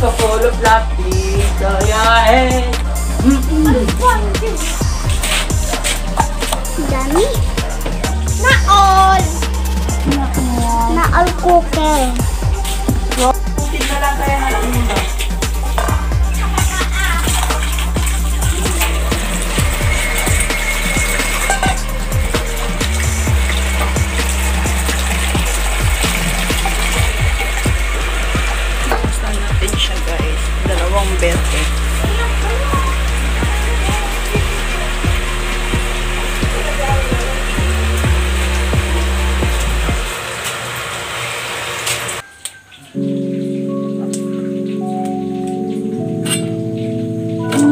Full of plastic, kaya dami. Naol. Naol cooker. Butin na lang kaya natin muna. Siya guys, dalawang bete.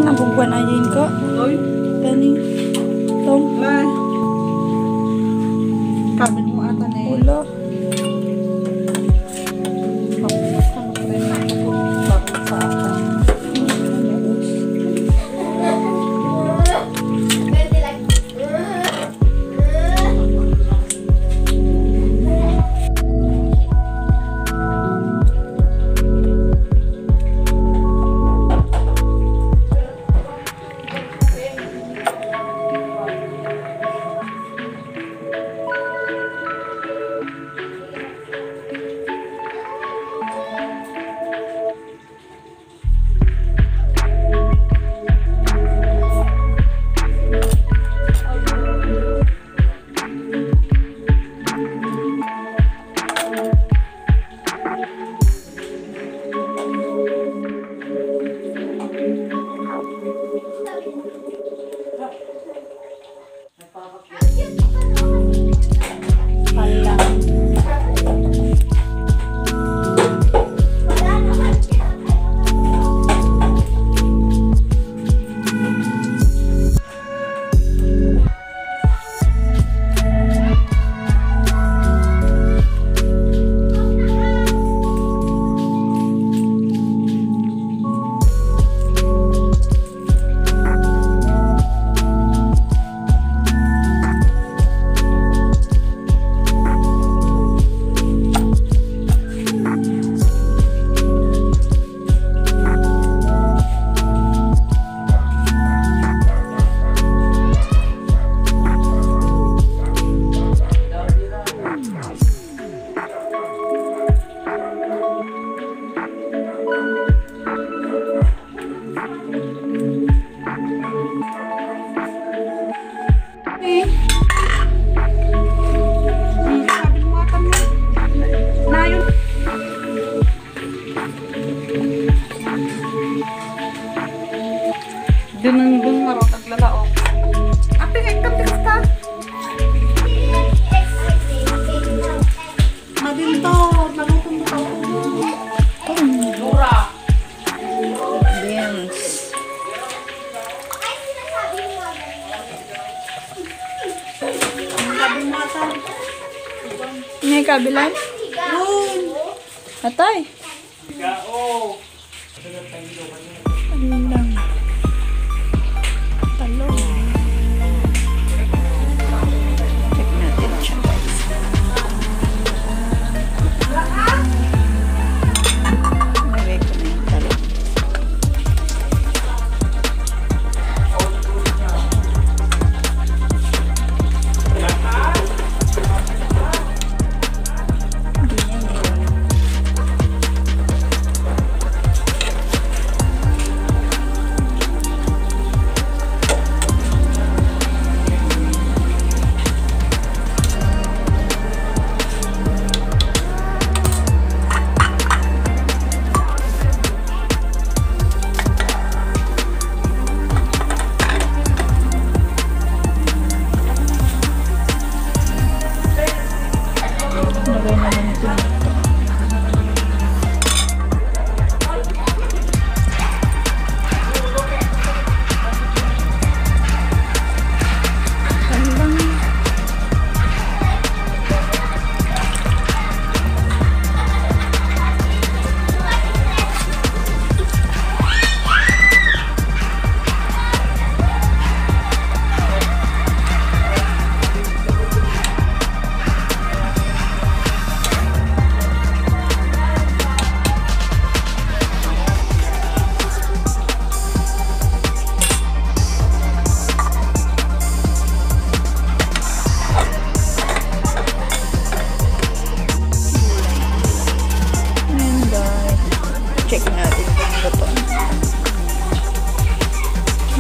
Nabugwan ayin ko. Oy, Tani. Tong. ma. Kabin mo ata na eh. Ulo. may kabilan? Atay. Ano lang. Talong. Check natin siya, guys. Lagay ko na yung talong. Lagay naman ito. Check natin kung ito.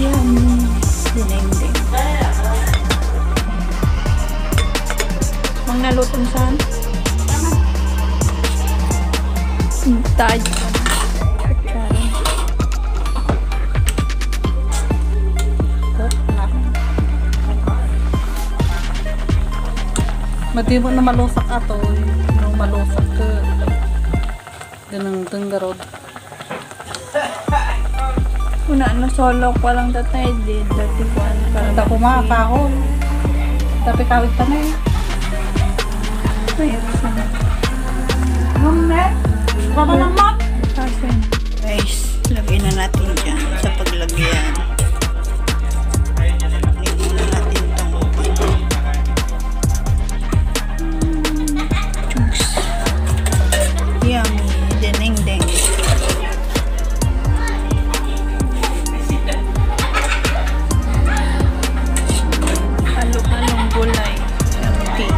Yan. Dinengdeng. Ang nalutong saan? Taj. Mati mo na malusak ato. Nung malusak ka. Ganang tenggarod. Una na solo ko lang tatay din. Dati ko ano parang Hindi ko makapahon. Tapi kawit pa na eh. Baba ng map. Guys, lagay na natin dyan sa paglagyan. Lagyan na natin itong juice. Yummy. Dinengdeng. Halo-halong gulay. Healthy.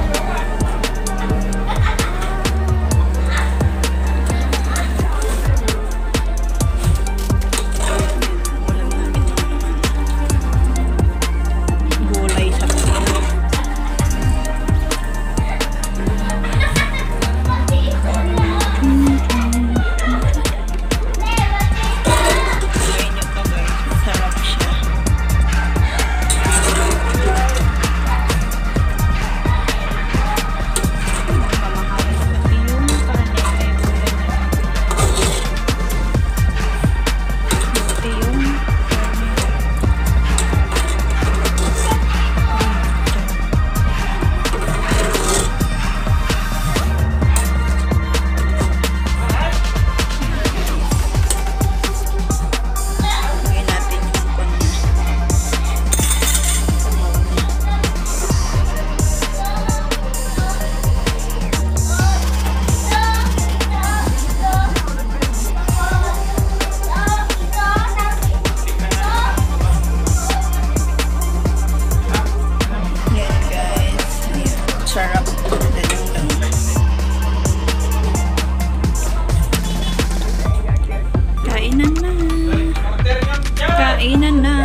Gulay sa pilo. Gawin nyo to guys. Masarap siya. Pamahalin pati yung karne ay gulay na. Pati yung karne. Lagyan natin yung kanya. Yan guys. Ayan. Sarap. Kainan na. Kainan na.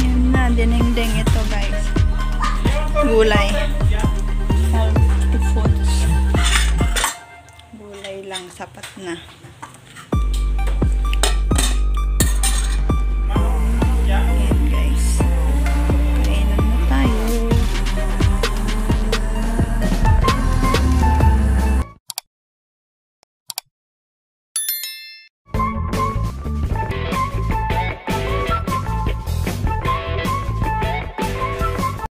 Yan na. Dinengdeng ito guys. Gulay.